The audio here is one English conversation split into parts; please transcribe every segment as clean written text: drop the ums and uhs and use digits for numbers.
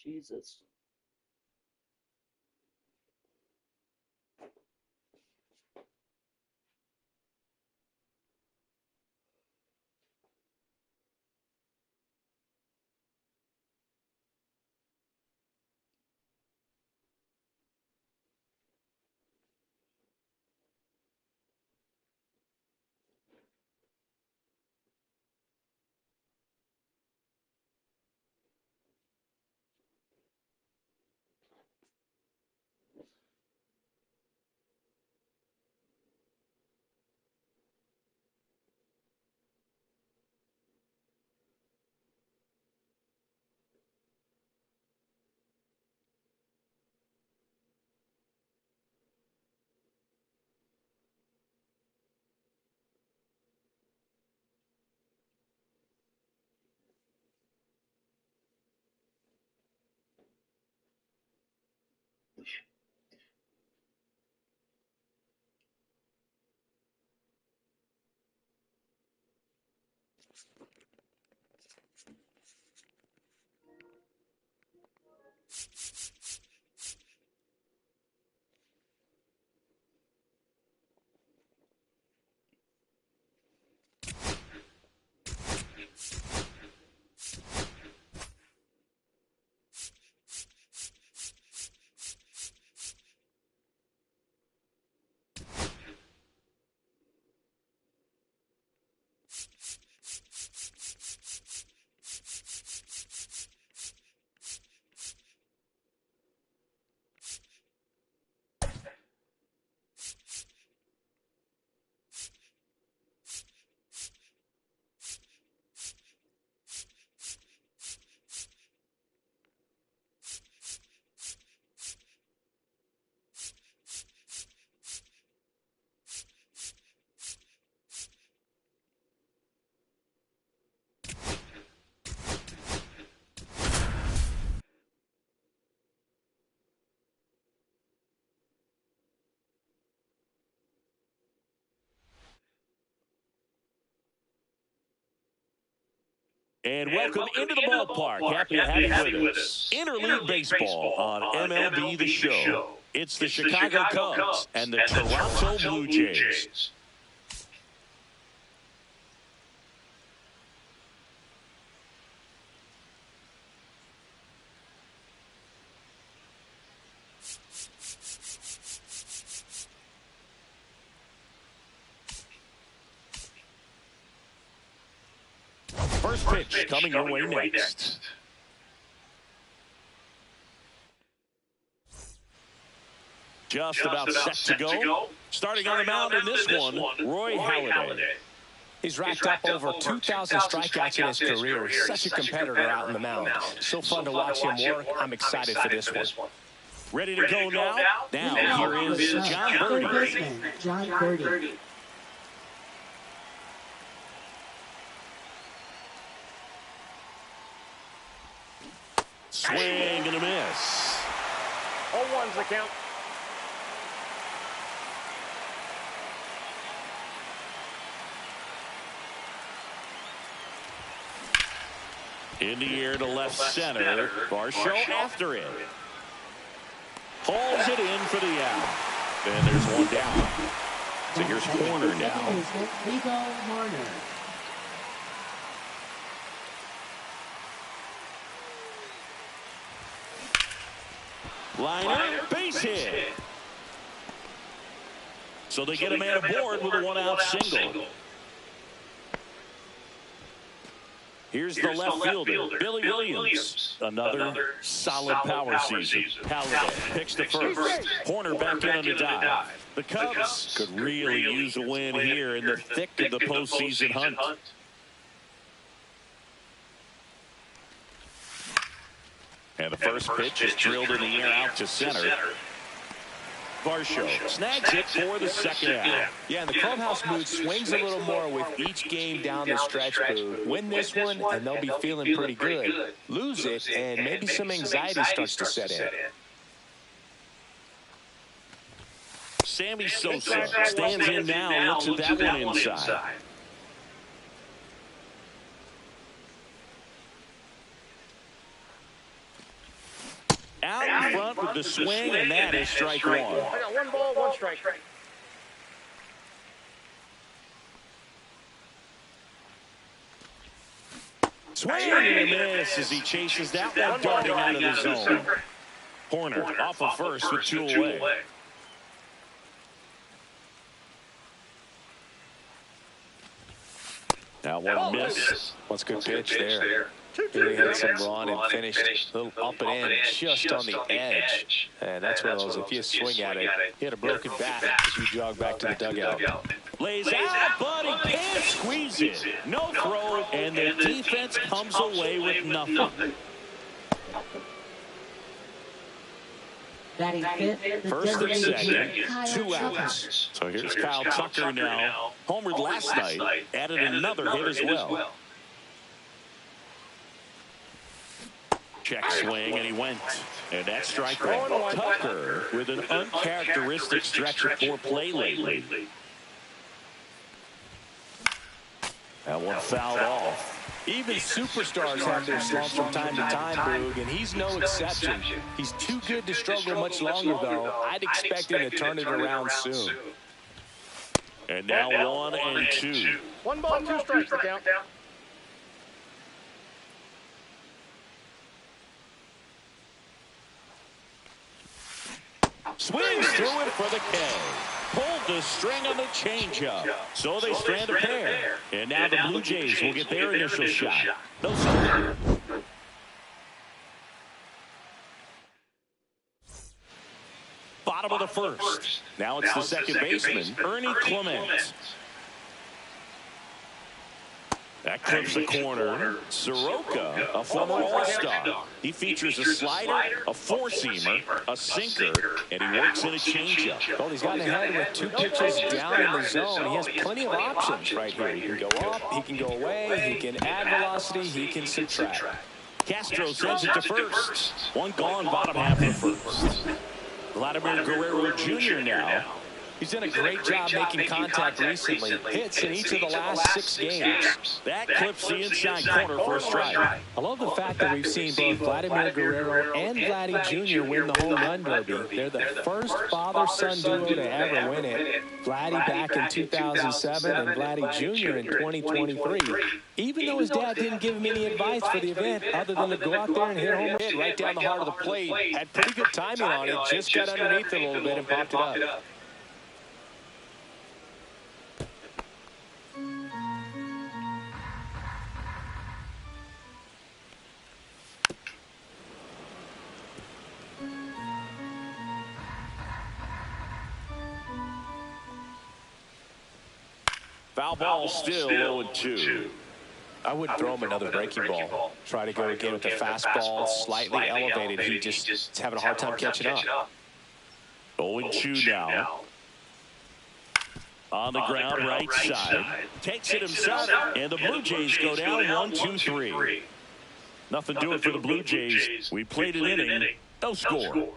Jesus. And welcome into the ballpark. Happy to have you with us. Interleague Baseball on MLB The Show. It's the Chicago Cubs and the Toronto Blue Jays. First pitch coming your way next. Just about set to go. Starting on the mound in this one, Roy Halladay. He's racked up over 2,000 strikeouts in his career. Such a competitor out in the mound. So fun to watch him work. I'm excited for this one. Ready to go now? Now here is John Birdie. John Birdie. Swing and a miss. 0-1's the count. In the air to left center. Varsho after it. Pulls it in for the out. And there's one down. So here's Horner now. Rico Horner. Liner, base hit. So they get a man aboard with a one-out single. Here's the left fielder, Billy Williams. Another solid power season. Halladay picks to first. Horner back in on the dive. The Cubs could really use a win here in the thick of the postseason hunt. And the first pitch is drilled in the air out to center. Varsho snags it for the second out. Yeah, and the clubhouse mood swings a little more with each game down the stretch, Boo. Win this one, and they'll be feeling pretty good. Lose it, and maybe some anxiety starts to set in. Sammy Sosa stands in now and looks at that one inside. Out in front with the swing, and that is strike one. I got 1 ball, 1 strike. Swing and a miss as he chases that one darting out of the zone. Horner off of first with 2 away. Now one miss. What's a good pitch there? Really had some run and finished a little up and in just on the edge. And that's one of those, if you swing at it, you had a broken bat as you jog back to the dugout. Lays out, but he can't squeeze it. No throw, and the defense comes away with nothing. First and second, 2 outs. So here's Kyle Tucker now. Homered last night, added another hit as well. Check swing, and he went. And that's strike one. Tucker with an uncharacteristic stretch of poor play lately. That one fouled off. Even superstars have their slumps from time to time, Boog, and he's no exception. He's too good to struggle much longer, though. I'd expect him to turn it around soon. And now 1 and 2. 1 ball, 2 strikes the count. Swings through it for the K. Pulled the string on the changeup. So they strand a pair. And now the Blue Jays will get their initial shot. Bottom of the first. Now it's the second baseman, Ernie Clement. That clips the corner. Soroka, a former All-Star. He features a slider, a four-seamer, a sinker, and he works in a changeup. Well, he's gotten ahead with 2 pitches down in the zone. He has plenty of options right here. He can go up, he can go away, he can add velocity, he can subtract. Castro sends it to first. 1 gone, bottom half of the first. Vladimir Guerrero Jr. now. He's done a great job making contact recently. Hits in each of the last 6 games. That clips the inside corner for a strike. I love the fact that we've seen both Vladimir Guerrero and Vladdy Jr. win the home run derby. They're the first father-son duo to ever win it. Vladdy back in 2007 and Vladdy Jr. in 2023. Even though his dad didn't give him any advice for the event other than to go out there and hit home run right down the heart of the plate. Had pretty good timing on it. Just got underneath it a little bit and popped it up. Foul ball still 0-2. I wouldn't throw him another breaking ball. Try to go again with the fastball, slightly elevated. He just is having a hard time catching up. 0-2 now. On the ground, right side. Takes it himself, and the Blue Jays go down 1-2-3. Nothing doing for the Blue Jays. We played an inning, no score.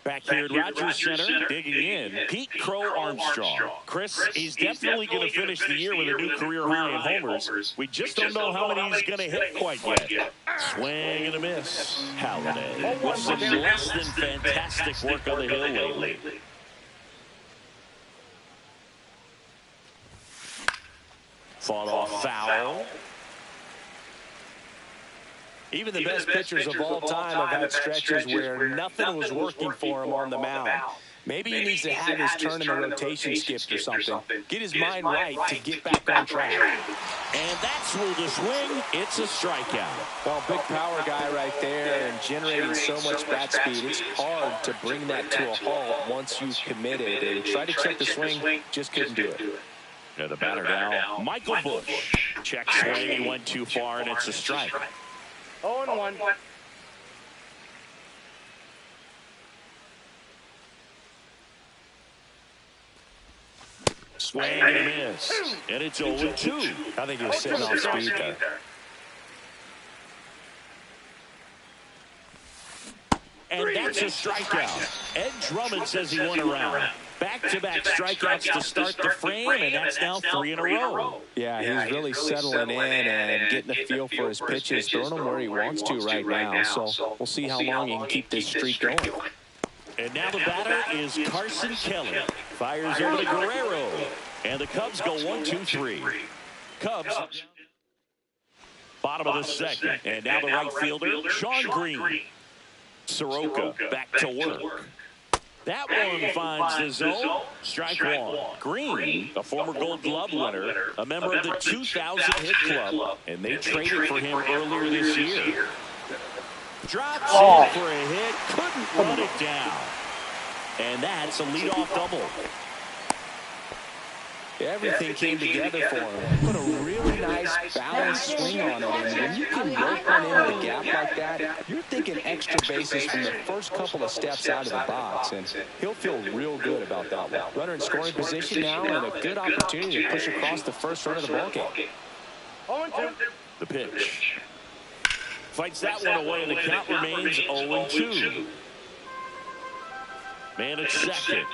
Back here at Rogers Center, digging in, Pete Crow Armstrong. Chris, he's definitely going to finish the year with a new career high in homers. We just don't know how many he's going to hit quite yet. Swing and a miss. Halliday with some less than fantastic work on the hill lately. Fought off foul. Even the best pitchers of all time have had stretches where nothing was working for him on the mound. Maybe he needs to have his turn in the rotation skipped or something. Get his mind right to get back on track. And that's through the swing. It's a strikeout. Well, big power guy right there and generating so much bat speed. It's hard to bring that to a halt once you've committed. And try to check the swing, just couldn't do it. Yeah, the batter now, Michael Bush. Check swing, he went too far, and it's a strike. 0-1. Swing and a miss. And it's 0-2. I think he was sitting off speed there. And that's a strikeout. Ed Drummond says he won a round. Back-to-back strikeouts to start the frame, and that's now 3 in a row. Yeah, he's really settling in and getting a feel for his pitches, throwing them where he wants to right now. So we'll see how long he can keep this streak going. And now the batter is Carson Kelly. Fires over to Guerrero. And the Cubs go 1-2-3. Cubs, bottom of the second. And now the right fielder, Sean Green. Soroka back to work. That one finds the zone. Strike one. Green, a former Gold Glove winner, a member of the 2000 hit club, and they traded for him earlier this year. Drops in for a hit, couldn't run it down. And that's a leadoff double. Everything came together for him. Put a really nice balanced swing on it. And when you can rope one into the gap like that, you're thinking extra bases from the first couple of steps out of the box. And he'll feel real good about that one. Runner in scoring position now and a good opportunity to push across the first run of the ballgame. 0-2. The pitch. Fights that one away, and the count remains 0-2. Man at second.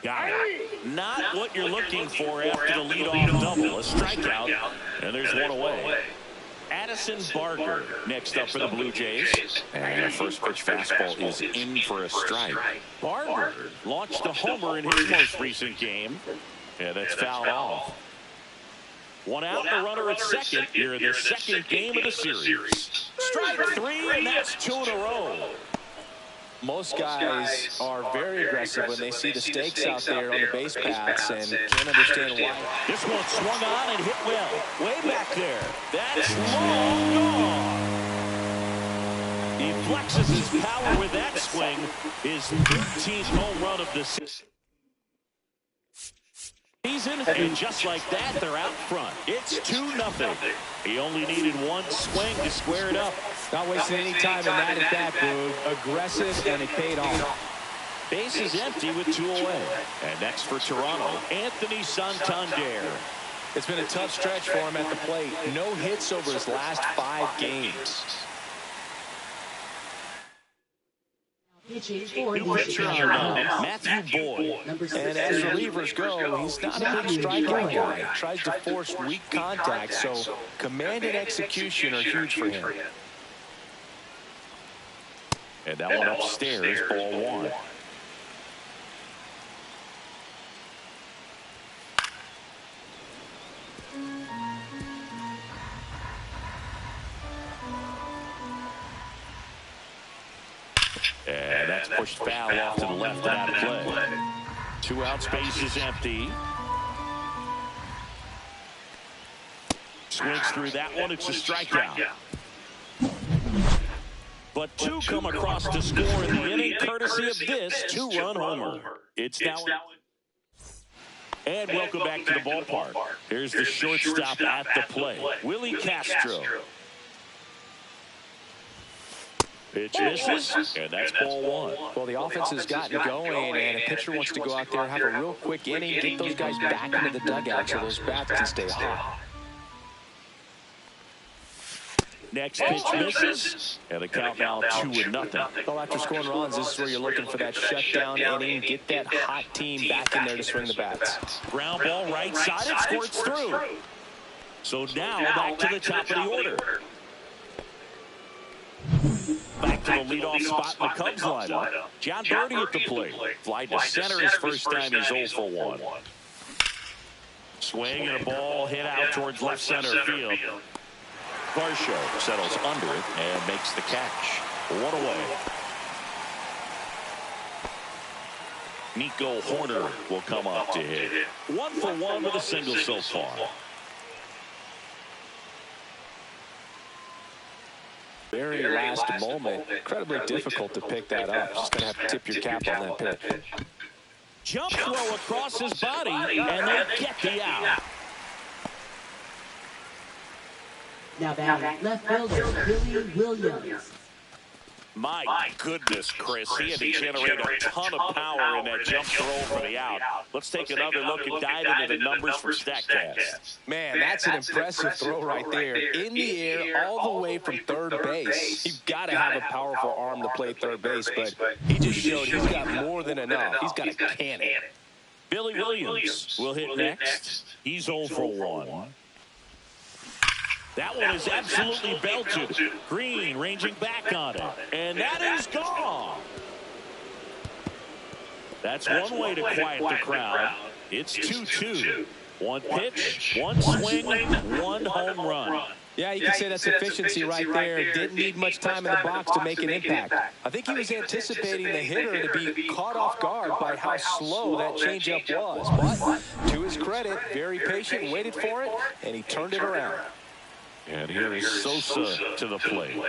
Got it. Not what you're looking for after the leadoff double. A strikeout, and there's one away. Addison Barker next up for the Blue Jays. And the first pitch fastball is in for a strike. Barker launched a homer in his most recent game. Yeah, that's fouled off. One out, the runner at second. Here in the second game of the series. Strike three, and that's 2 in a row. Most guys are very aggressive when they see the stakes out there on the base paths and can't understand why. This one swung on and hit well. Way back there. That's long gone. He flexes his power with that swing. His 13th home run of the season. And just like that, they're out front. It's 2-0. He only needed one swing to square it up. Not wasting any time in that at bat, Boog. Aggressive, and it paid off. Base is empty with 2 away. And next for Toronto, Anthony Santander. It's been a tough stretch for him at the plate. No hits over his last 5 games. Pitching for New the pitcher on Chicago now, Cubs. Matthew Boyd. Number And as 16, relievers go, he's not a big strikeout guy. Tries to force weak contact, so command and execution are huge for him. And that one upstairs, ball one. And that's pushed foul off to the left and out of play. 2 out, space is empty. Swings through that one. It's a strikeout. But 2 come across to score in the inning, courtesy of this 2-run homer. It's now. And welcome back to the ballpark. Here's the shortstop at the plate, Willie Castro. Pitch misses, and that's ball one. Well, the offense has gotten going, and a pitcher wants to go out there and have a real quick inning, get those guys back into the dugout so those bats can stay hot. Next pitch misses, and the count now 2-0. Well, after scoring runs, this is where you're looking for that shutdown inning, get that hot team back in there to swing the bats. Ground ball right side, it squirts through. So now back to the top of the order. Back to the leadoff spot in the Cubs lineup. John Birdie at the plate. Fly to center his first time. He's 0 for 1. Swing and a ball hit out towards left center field. Varsho settles under it and makes the catch. 1 away. Nico Horner will come up to hit. 1 for 1 with a single so far. Very last moment, incredibly difficult to pick that up. Just going to have to tip your cap on that pitch. Jump throw across his body, and they get the out. Now batting left fielder Billy Williams. My goodness, Chris, he had to generate a ton of power in that jump throw for the out. Let's take another look and dive into the numbers from StatCast. Man, that's an impressive throw right there. In the air, all the way from third base. You've got to have a powerful arm to play third base, but he just showed he's got more than enough. He's got a cannon. Billy Williams will hit next. He's 0 for 1. That one is absolutely belted. Green ranging back on it. And that is gone. That's one way to quiet the crowd. It's 2-2. 1 pitch, 1 swing, 1 home run. Yeah, you can say that's efficiency right there. Didn't need much time in the box to make an impact. I think he was anticipating the hitter to be caught off guard by how slow that changeup was. But to his credit, very patient, waited for it, and he turned it around. And here is Sosa to the plate.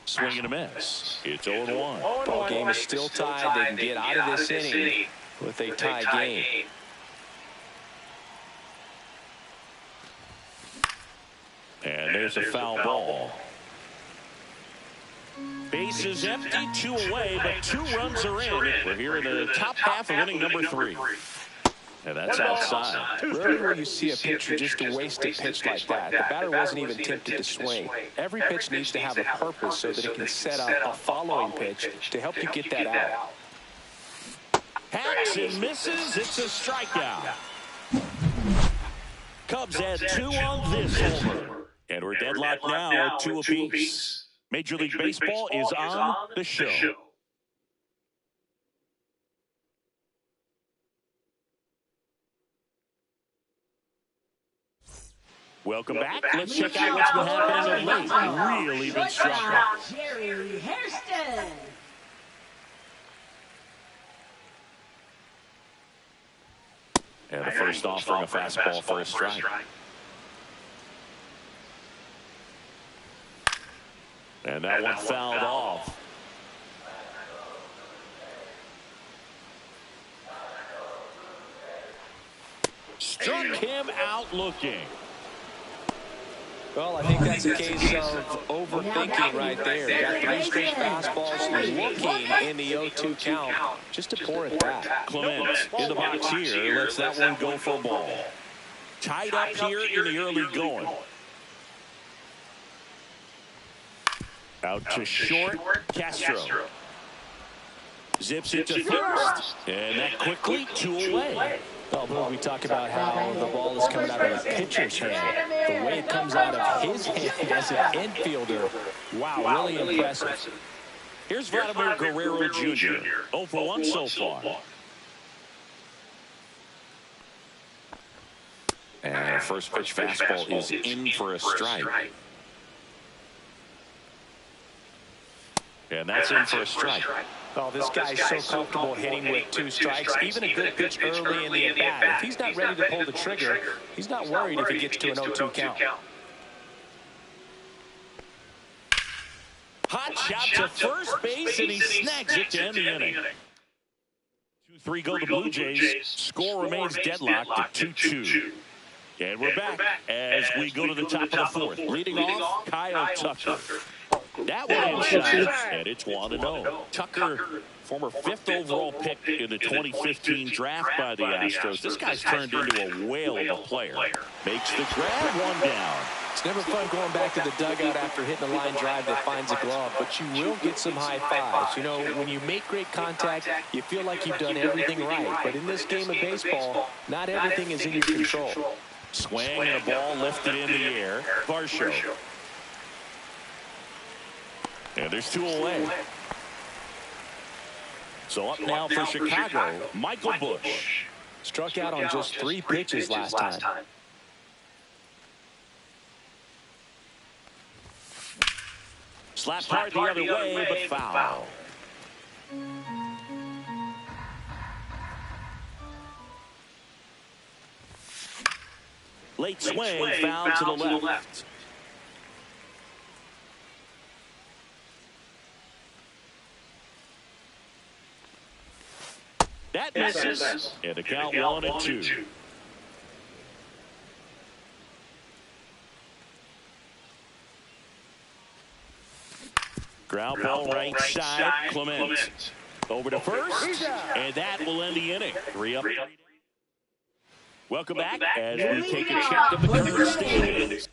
Swing and a miss. It's 0-1. Ball game is still tied. They can get out of this inning with a tie game. And there's a foul ball. Base is empty, 2 away, but 2 runs are in. We're here in the top half of inning number 3. And that's outside. Rarely will you see a pitcher just to waste a pitch like that. The batter wasn't even tempted to swing. Every pitch needs to have a purpose so that it can set up a following pitch to help you get that out. Hacks and misses. It's a strikeout. Cubs had 2 on this homer. And we're deadlocked now at 2 apiece. Major League Baseball is on the show. Welcome back. Let's check out what's been happening of late. Really been struggling. Jerry Hairston. And the first offering a fastball for a strike. And that one fouled off. Struck him out looking. Well, I think that's a case of overthinking right there. Got 3 straight fastballs looking in the 0-2 count just to pour it back. Clement in the box here. Lets that one go for a ball. Tied up here in the early going. Out to short, Castro. Zips it to first. And that quickly, 2 away. Well, we talk about how the ball is coming out of the pitcher's hand. The way it comes out of his hand as an infielder, wow, really impressive. Here's Vladimir Guerrero Jr. 0 for 1 so far. And first pitch fastball is in for a strike. And that's in for a strike. Oh, this guy's so comfortable hitting with 2 strikes. Even a good pitch early in the at-bat. If he's not ready to pull the trigger, he's not worried if he gets to an 0-2 count. Hot shot to first base, and he snags it to end the inning. 2-3 go the Blue Jays. Score remains deadlocked at 2-2. And we're back as we go to the top of the fourth. Leading off, Kyle Tucker. That one inside, and it's 1-0. Tucker, former 5th overall pick in the 2015 draft by the Astros. This guy's turned into a whale of a player. Makes the grab, 1 down. It's never fun going back to the dugout after hitting a line drive that finds a glove, but you will get some high fives. You know, when you make great contact, you feel like you've done everything right. But in this game of baseball, not everything is in your control. Swing and a ball lifted in the air. Varsho. And there's 2 away. So up now for Chicago, Michael Busch. Struck out on just 3 pitches last time. Slapped hard the other way, but foul. Late swing, foul to the left. That misses, and the count 1-2. Ground ball right side, Clement. Over to first, and that will end the inning. 3 up. Welcome back as we take a check of the current standings.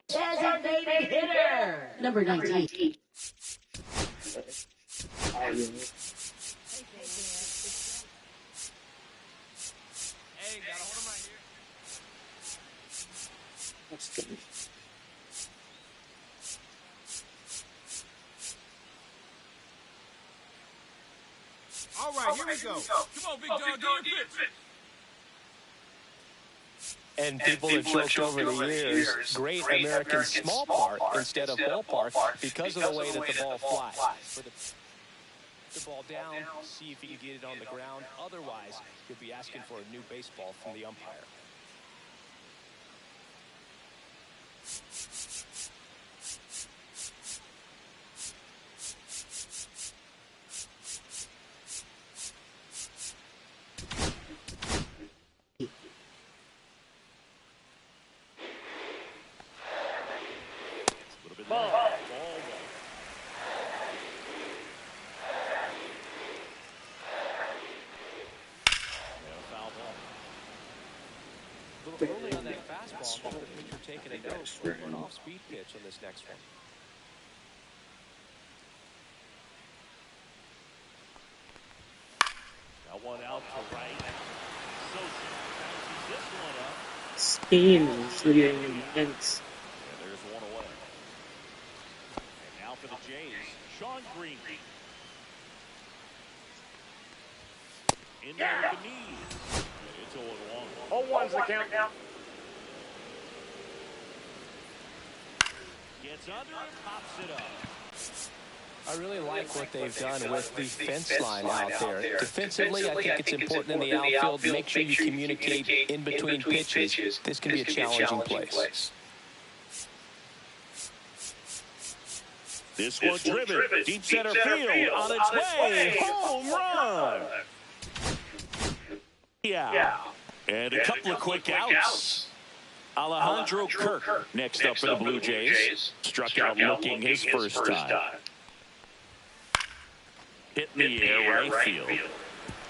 Designated hitter, number 19. All right, here we go. Come on, big dog, do your pitch. And people have joked over the years, Great American Small Park instead of ballpark because of the way that the ball flies. For the ball down, see if you can get it on the ground. Otherwise, you'll be asking for a new baseball from the umpire. off with the pitcher taking a note for an off-speed pitch on this next one. Got one out to right. Sosa bounces this one up. Spain is really intense. And there's one away. And now for the Jays, Sean Green. In there with the knee. And it's 0-1. 0-1's the count. Gets under and pops it up. I really like what they've done with the fence line out there. Defensively, I think it's important in the outfield to make sure you communicate in between pitches. This can be a challenging place. This one driven, deep center field, on its way, home run! Yeah, and a couple of quick outs. Alejandro Kirk next up for the Blue Jays. Struck out looking his first time. Hit in the air, right field.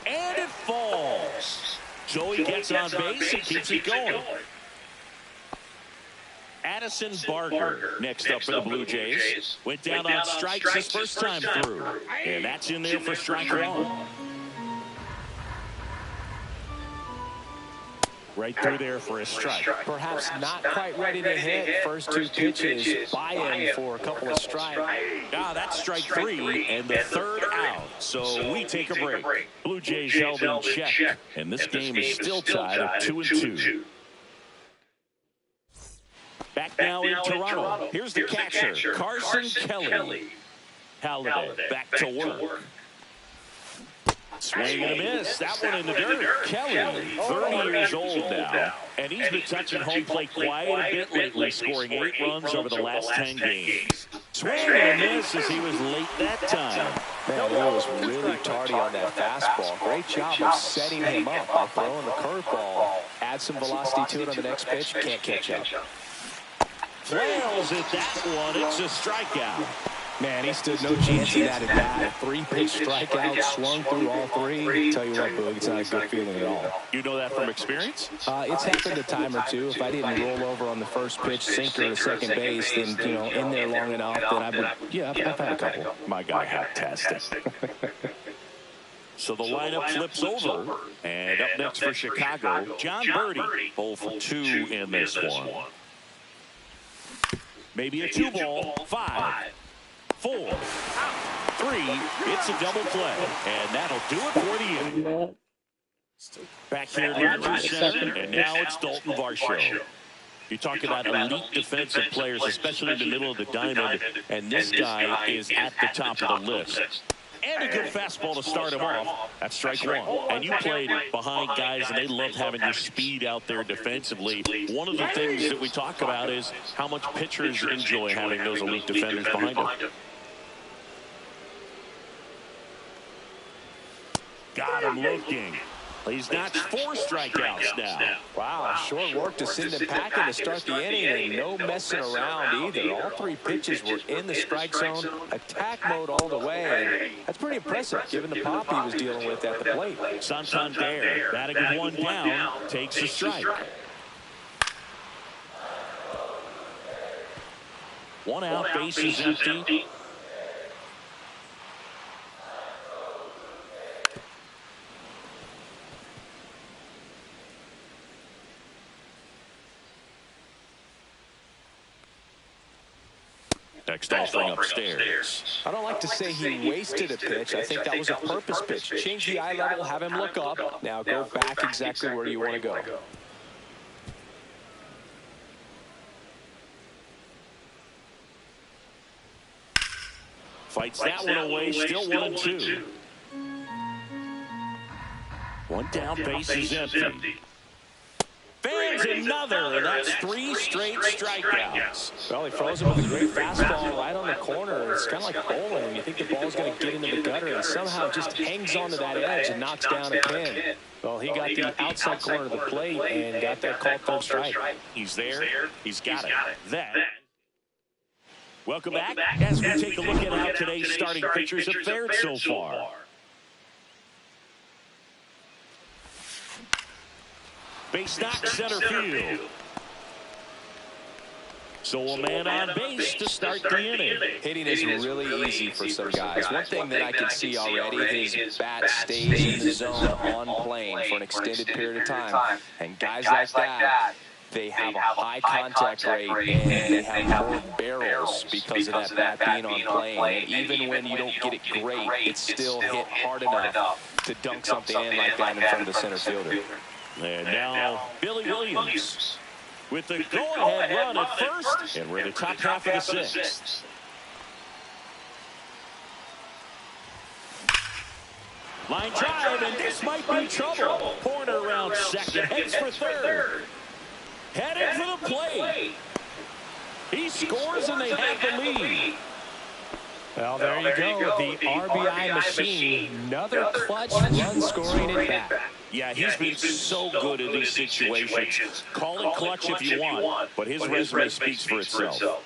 And it falls. Joey gets on base and keeps it going. Addison Barker next up for the Blue Jays. Went down on strikes his first time through. And that's in there for strike one. Right through there for a strike. Perhaps not quite ready to hit. First two pitches, buy-in for a couple of strikes. Ah, that's strike three and the third out. So we take a break. Blue Jays held in check. And this game is still tied at 2-2. Back now in Toronto. Here's the catcher, Carson Kelly. Halliday back to work. Swing and a miss. That one in the dirt. Kelly, 30 years old now. And he's been touching home plate quite a bit lately, scoring 8 runs over the last 10 games. Swing and a miss as he was late that time. Man, he was really tardy on that fastball. Great job of setting him up by throwing the curveball. Add some velocity to it on the next pitch. Can't catch up. Flails at that one. It's a strikeout. Man, he stood no chance in that at bat. 3-pitch strikeout, swung through all 3. Tell you what, Boog, it's not a good feeling at all. You know that from experience? It's happened a time or two. If I didn't roll over on the first pitch, sinker to second base, then, in there long enough, then I would, I've had a couple. My guy had tested. So the lineup flips over. And up next for Chicago, John Birdie, 0 for 2 in this one. Maybe a 2-ball, 5, 4, 3. It's a double play, and that'll do it for the inning. Back here at Rogers Center, and now it's Dalton Varsho. You talk about elite defensive players, especially in the middle of the diamond, and this guy is at the top of the list. And a good fastball to start him off. That's strike one. And you played behind guys, and they love having your speed out there defensively. One of the things that we talk about is how much pitchers enjoy having those elite defenders behind them. Got him looking. He's notched 4 strikeouts now. Wow, short work to send him packing to start the inning, and no messing around either. All 3 pitches were in the strike zone, attack mode all the way. That's pretty impressive, given the pop he was dealing with at the plate. Santander, batting 1 down, takes a strike. 1 out, bases empty. Next offering upstairs. I don't like to say he wasted a pitch. I think that was a purpose pitch. Change the eye level, have him look up. Now go back exactly where you want to go. Fights that one away, still 1-2. 1 down, bases empty. Fans another, and that's 3 straight strikeouts. Well, he froze him with a great fastball right on the corner. It's kind of like bowling when you think the ball's going to get into the gutter, and somehow just hangs onto that edge and knocks down a pin. Well, he got the outside corner of the plate and got that called third strike. He's there. He's got it. That. Welcome back as we take a look at how today's starting pitchers have fared so far. Base knock, center field. So a man on base to start the inning. Hitting is really easy for some guys. One thing that I can see already, his bat stays in the zone on plane for an extended period of time. And guys like that, they have a high contact rate and they have more barrels because of that bat being on plane. And even when you don't get it great, it's still hit hard enough to dunk something in like that in front of the center fielder. And now Billy Williams with the go-ahead run at first, and we're in the top half of the sixth. Line drive, and this might be trouble. Corner around second, heads for third. Headed for the plate. He scores, and they have the lead. Well, there you go. The RBI machine. Another clutch run scoring at bat. Yeah, he's been so good in these situations. Call it clutch if you want, but his resume speaks for itself.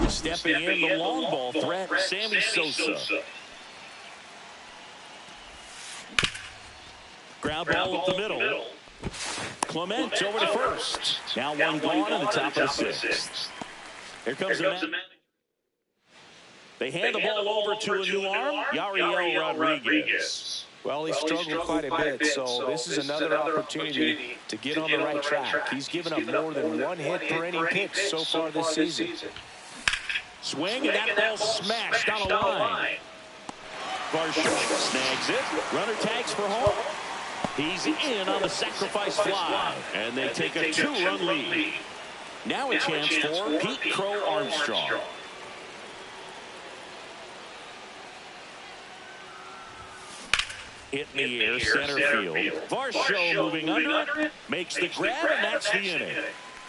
Stepping in, the long ball threat, Sammy Sosa. Ground ball up the middle. Clement over to first. Now one gone in the top of the sixth. Here comes the man. They hand the ball over to a new arm, Yariel Rodriguez. Well, he struggled quite a bit, so this is another opportunity to get on the right track. He's given up more than one hit per inning pitch so far this season. Swing, and that ball smashed down the line. Varsho snags it. Runner tags for home. He's in on the sacrifice fly, and they take a 2-run lead. Now a chance for Pete Crow Armstrong. Hit in the air, center field. Varsho moving under it, makes the grab, and that's the inning.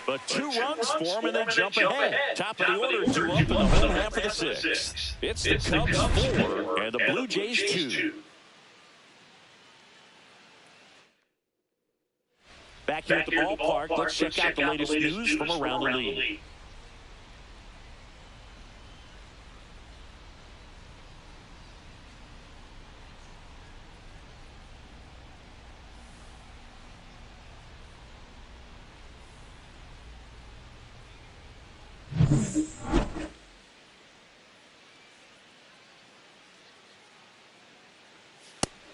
But 2 runs for him, and they jump ahead. Top of the order, 2 up in the home half of the sixth. It's the Cubs 4 and the Blue Jays 2. Back here at the ballpark, let's check out the latest news from around the league.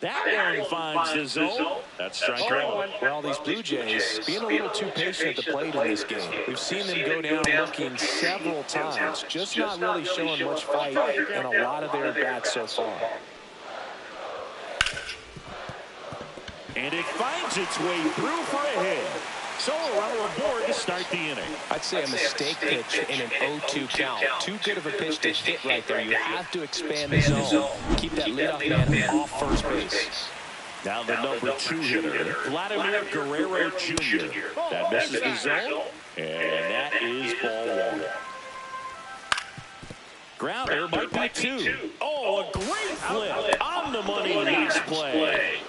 That one finds the zone. That's strike one. Well, these Blue Jays being a little too patient at the plate in this game. We've seen them go down looking several times, just not really showing much fight in a lot of their at-bats so far. And it finds its way through for a hit. So a runner aboard to start the inning. I'd say a mistake pitch in an 0-2 count. Too good of a pitch to hit right there. You have to expand the zone. Keep that leadoff man off first base. Now the number 2 hitter, Vladimir Guerrero Jr. That misses the zone, and that is ball 1. Grounder might be 2. Oh, a great flip on the money next play.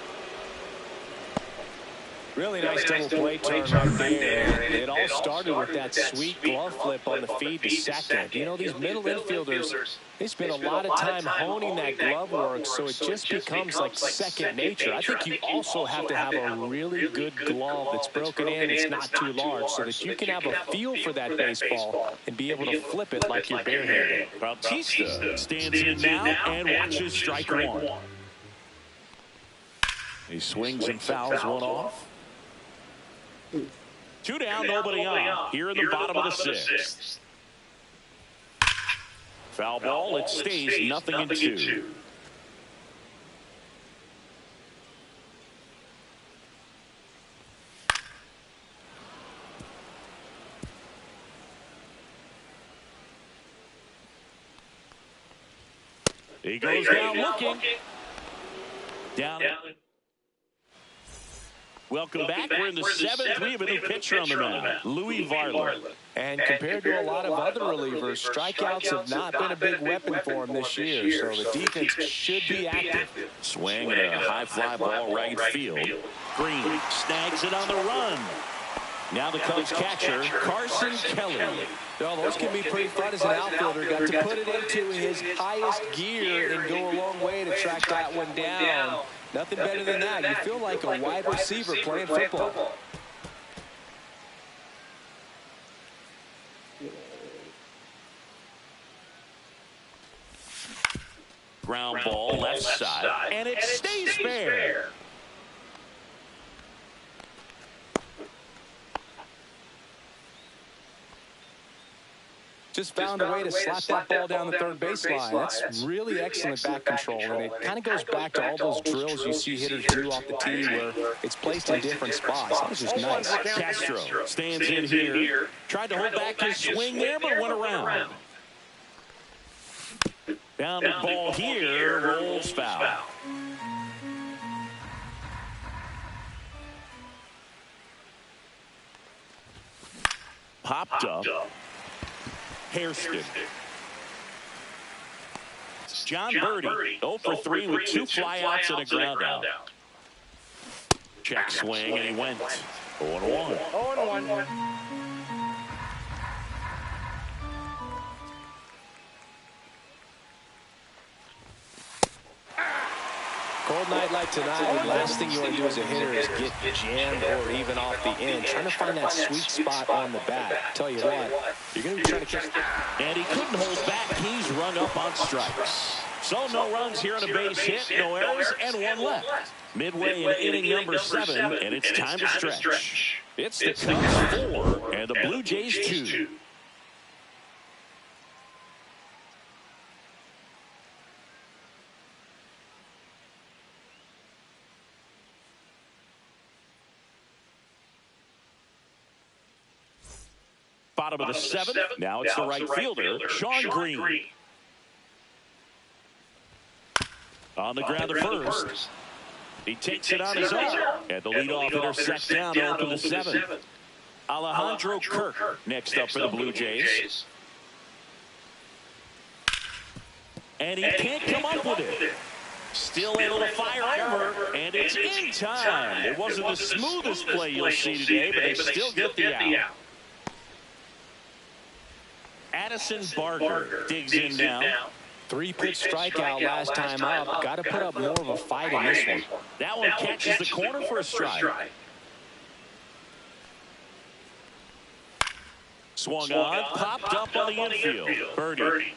Really nice double play turn right there. It all started with that sweet glove flip on the feed to second. You know, these middle infielders, they spend a lot of time honing that glove work, so it just becomes like second nature. I think you also have to have a really good glove that's broken in, it's not too large, so that you can have a feel for that baseball and be able to flip it like you're barehanded. Bautista stands in now and watches strike 1. He swings and fouls one off. 2 down, nobody on. Here in the bottom of the 6th. Foul ball, it stays 0-2. He goes down looking. Down. Welcome back. We're in the 7th. We have a new pitcher on the mound, Louis Varland. And compared to a lot of other relievers, strikeouts have not been a big weapon for him this year, so the defense should be active. Swing and a high fly ball right field. Green snags it on the run. Now the Cubs catcher, Carson Kelly. Well, those can be pretty fun as an outfielder. Got to put it into his highest gear and go a long way to track that one down. Nothing better than that. You feel like a wide receiver playing football. Ground ball left side, and it stays fair. Just found a way to slap that ball down the third baseline. That's really excellent back control, and it kind of goes back to all those drills you see hitters do off the tee where it's placed in different spots. That was just nice. Castro stands in here. Tried to hold back his swing there, but went around. Down the ball here, rolls foul. Popped up. Hairston. John Birdie, 0 for 3 with 2 flyouts and a ground out. Check swing, and he went 0-1. 0-1. Cold night like tonight, the last thing you want to do as a hitter is get jammed or even off the end. Trying to find that sweet spot on the bat. Tell you what, you're going to be trying to catch. And he couldn't hold back. He's rung up on strikes. So no runs here on a base hit, no errors, and 1 left. Midway in inning number 7, and it's time to stretch. It's the Cubs 4 and the Blue Jays 2. Bottom of the 7th. Now it's the right fielder, Sean Green. On the ground to first. He takes it on his own. And the leadoff hitter sets down over the 7th. Alejandro Kirk next up for the Blue Jays. And he can't come up with it. Still able to fire over, and it's in time. It wasn't the smoothest play you'll see today, but they still get the out. Addison Barker digs in now. 3-pitch strikeout last time up. Got to put up more of a fight in this one. That one catches the corner for a strike. Swung on, popped up on the infield. Birdie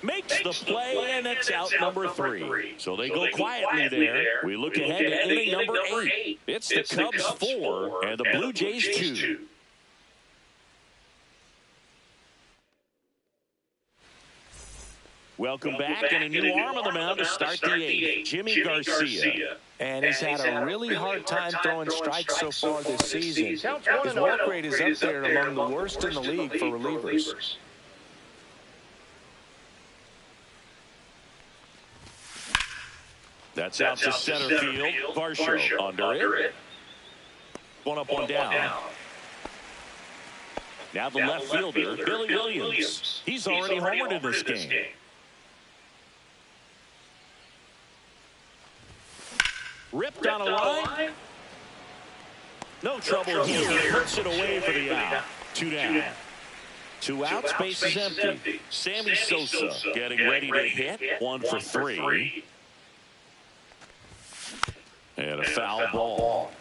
makes the play, and it's out number 3. So they go quietly there. We look ahead to inning number 8. It's the Cubs 4 and the Blue Jays 2. Welcome back, and a new arm on the mound to start the 8th, Jimmy Garcia. And he's had a really hard time throwing strikes so far this season. His walk rate is up there among the worst in the league for relievers. That's out to center field. Varsho under it. One up, one down. Now the left fielder, Billy Williams. He's already homered in this game. Ripped on a line. No trouble here. Puts it away for the out. 2 down. 2 outs. Base is empty. Sammy Sosa getting ready to hit. 1 for 3. And a foul ball.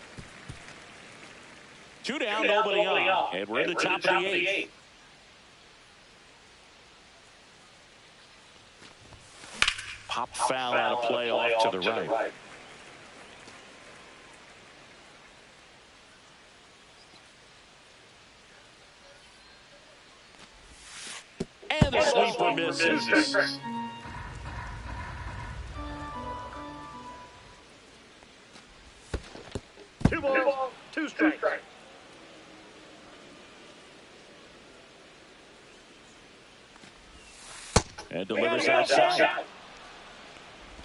2 down, nobody on. And we're in the top of the 8th. Pop foul out of play off to the right. And the sweeper misses. Two balls, 2 strikes. And delivers outside.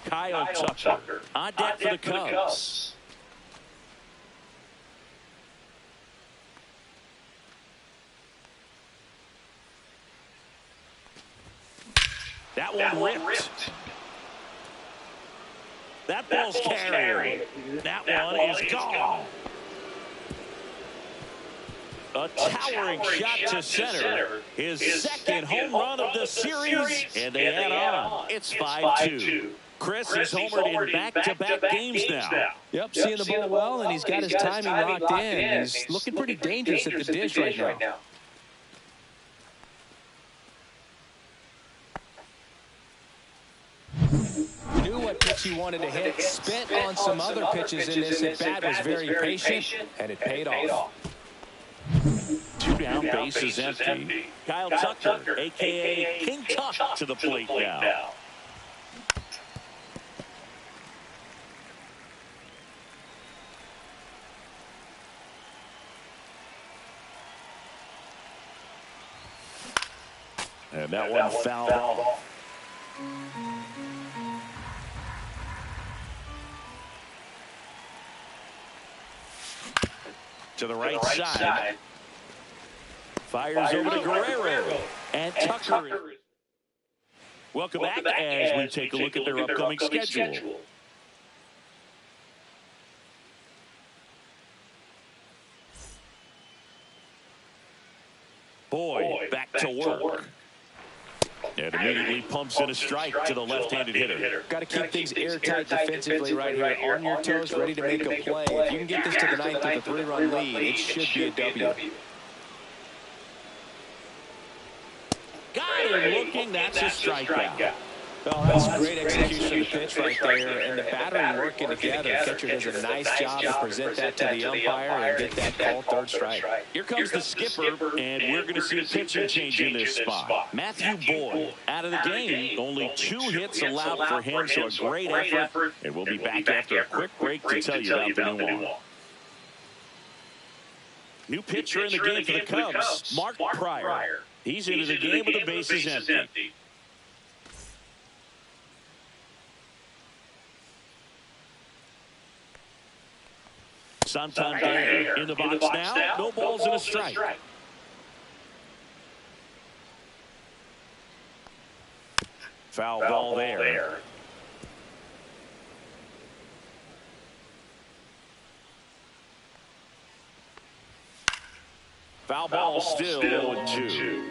Kyle Tucker on deck for the Cubs. That one ripped. That ball's carried. That one is gone. A towering shot to center. His second home run of the series. And they add on. It's 5-2. Chris is homered in back-to-back games now. Yep, seeing the ball well, and he's got his timing locked in. He's looking pretty dangerous at the dish right now. Knew what pitch he wanted to hit, spent on some other pitches in this at-bat, was very patient, and it paid off. 2 down, bases empty. Kyle Tucker, a.k.a. King Tuck, to the plate now. And that one fouled off. To the right side. Fires over to Guerrero. And Tucker. Welcome back as we take a look at their upcoming schedule. Boyd back to work. And immediately pumps in a strike to the left-handed hitter. Got to keep things airtight defensively right here. On your toes, ready to make a play. If you can get this to the ninth with a 3-run lead, it should be a W. Got him looking. That's a strikeout. Oh, that's great execution of the pitch right there, and the battery working together. Catcher does a nice job to present that to the umpire and get that called third strike. Here comes the skipper, and we're going to see a pitching change in this spot. Matthew Boyd out of the game. Only 2 hits allowed for him, so a great effort. And we'll be back after a quick break to tell you about the new one. New pitcher in the game for the Cubs, Mark Pryor. He's into the game with the bases empty. Santander in the box now. No balls and a strike. Foul ball there. Foul ball still 0-2.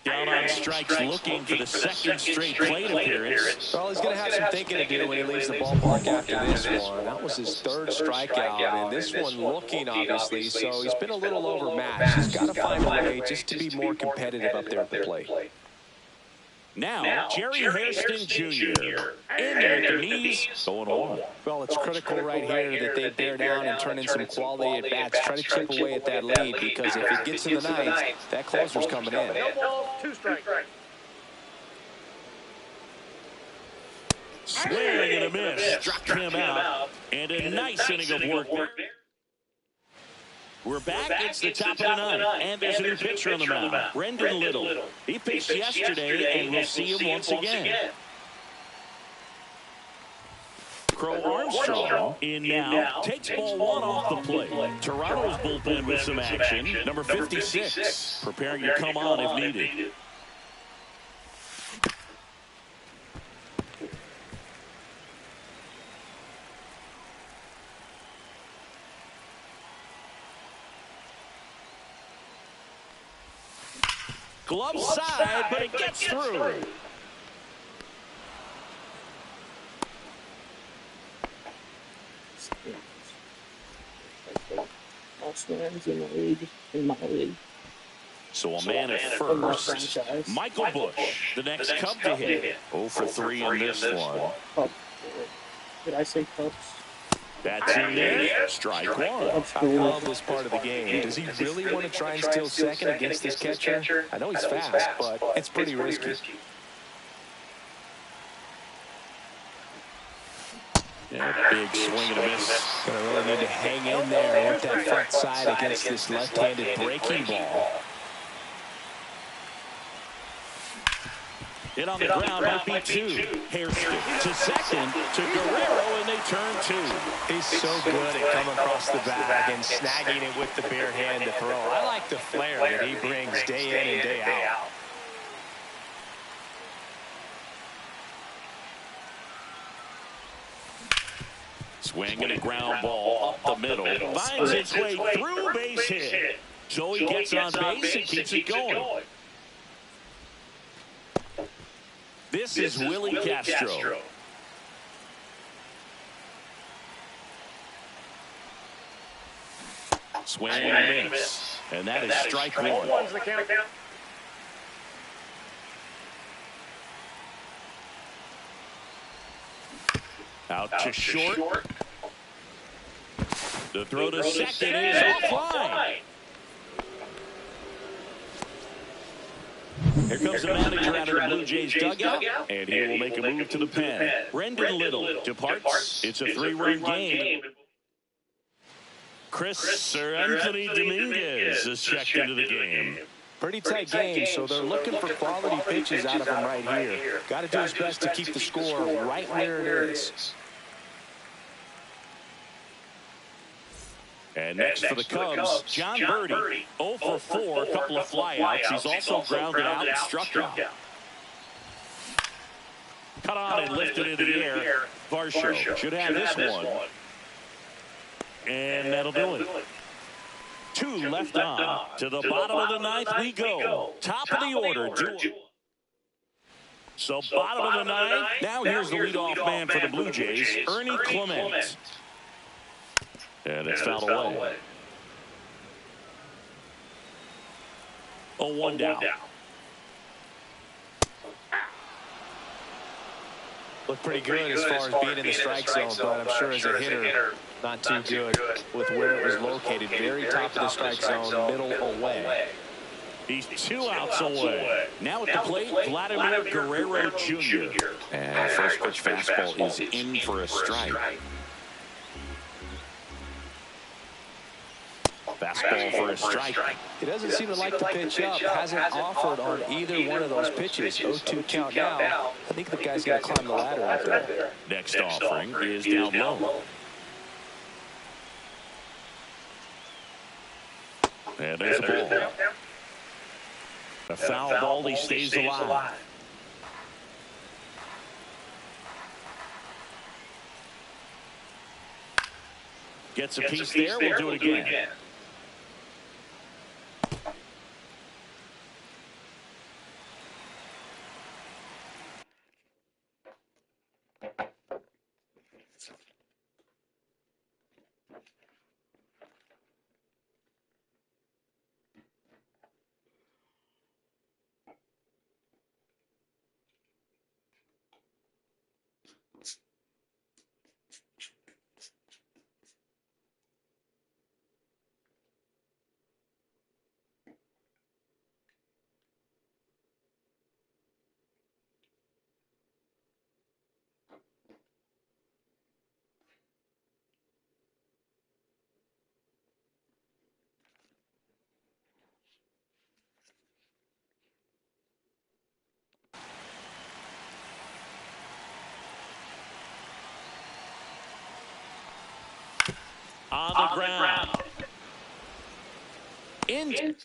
Down on strikes, looking for the second straight plate appearance. Well, he's going to have some thinking to do when he leaves the ballpark after this one. That was his 3rd strikeout, and this one looking, obviously, so he's been a little overmatched. He's got to find a way just to be more competitive up there at the plate. Now, Jerry Hairston Jr. in there at the knees, going on. Well, it's critical right here that they bear down and turn in some quality at-bats. Try to chip away at that lead, because if it gets in the ninth, that closer's coming in. No balls, 2 strikes. Swing and a miss. Struck him out. And a nice inning of work there. We're back. It's the top of the ninth, and there's a new pitcher on the mound, Brendan Little. He pitched yesterday, and we'll see him once again. Crow Armstrong in now, takes ball 1 off the plate. Toronto's bullpen with some action. Number 56, preparing to come on if needed. Glove side, but it gets through. In my league. So a man at first. Michael Bush, the next Cub to hit. 0 for 3 in this one. Did I say Cubs? That's in there. Strike 1. I love this part of the game. Does he really want to try and steal second against this catcher? I know he's fast, but it's pretty risky. Yeah, big swing and a miss. Gonna really need to hang in there with that front side against this left-handed breaking ball. Hit on the ground, might be 2. Hairston to second, to Guerrero, and they turn 2. He's so good at coming across the bag and snagging it with the bare hand to throw. I like the flair that he brings day in and day out. Swing and a ground ball up the middle. Finds its way through, base hit. So he gets on base and keeps it going. This is Willie Castro. Swing and miss. And that is strike one. One's the count. Out to short. The throw to second is offline. Here comes the manager out of the Blue Jays dugout, and he will make a move to the pen. Brendan Little departs. It's a 3-run game. Anthony Dominguez is checked into the game. Pretty tight game, so they're looking for quality pitches out of him right here. Got to do his best to keep the score right where it is. And next for the Cubs, John Birdie, 0 for 4, a couple of flyouts. He's also grounded out and struck out. Cut on and lifted into the air. Varsho should have this one. And that'll do it. 2 left on. To the bottom of the ninth we go. Top of the order. So bottom of the ninth. Now here's the leadoff man for the Blue Jays, Ernie Clement. And it's fouled away. 0-1 down. Looked pretty good as far as being in the strike zone, but I'm sure as a hitter, not too good with where it was located. Very top of the strike zone, middle away. He's 2 outs away. Now at the plate, Vladimir Guerrero Jr. And first pitch fastball is in for a strike. Fastball for a strike. He doesn't seem to like to pitch up. Hasn't offered on either one of those pitches. 0-2 count now. I think the guy's got to climb the ladder out there. Next offering is down low. And there's the ball. A foul ball, he stays alive. Gets a piece there, we'll do it again. On the ground. In.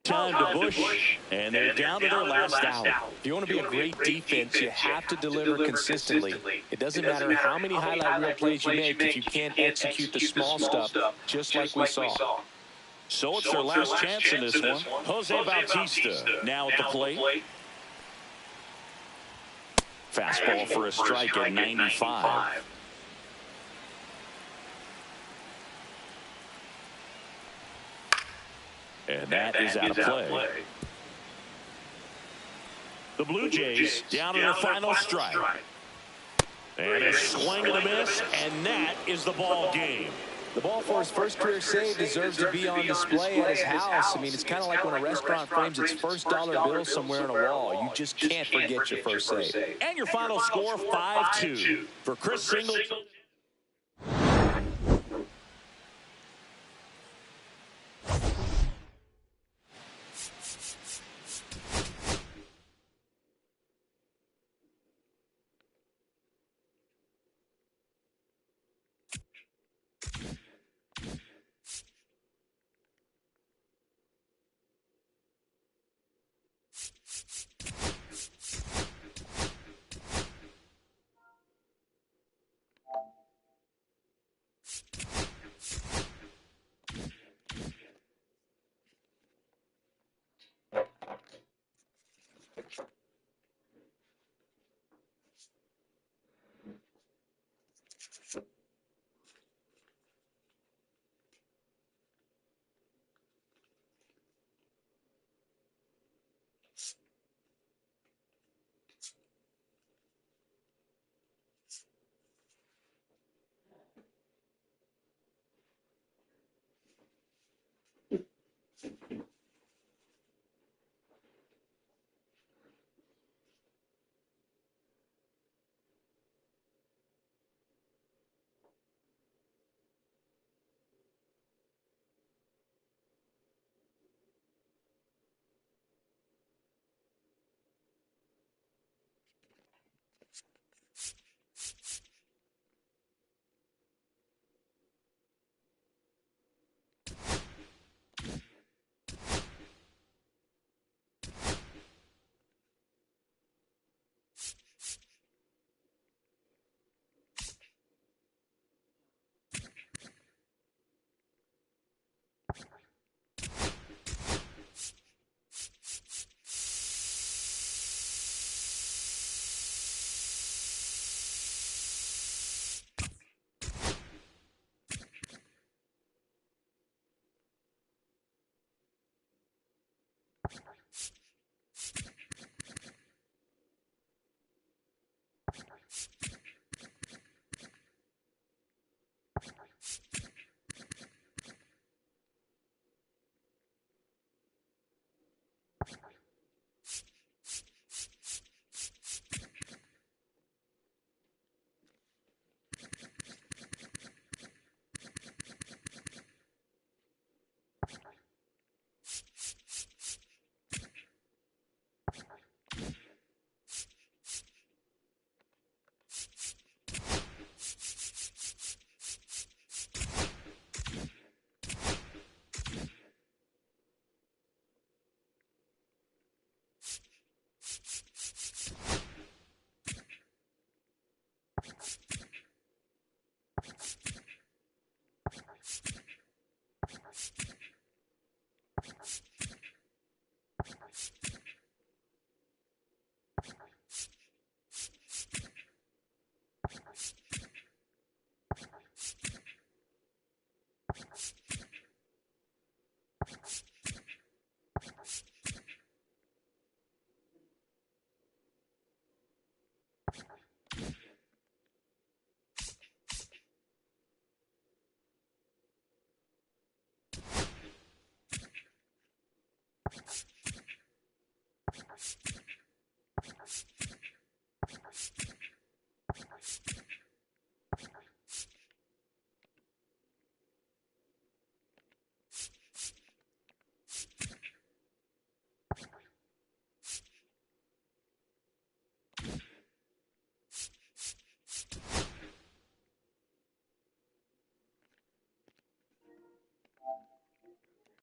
Time to Bush, and they're down to their last out. If you want to be a great defense, you have to deliver consistently. It doesn't matter how many highlight reel plays you make if you can't execute the small stuff, just like we saw. So it's their last chance in this one. Jose Bautista now at the plate. Fastball for a strike at 95. And that is out of play. The Blue Jays down to their final strike. And a swing and a miss, and that is the ball game. The ball for his first career save deserves to be on display at his house. I mean, it's kind of like when a restaurant frames its first dollar bill somewhere on a wall. You just can't forget your first save. And your final score, 5-2. For Chris Singleton.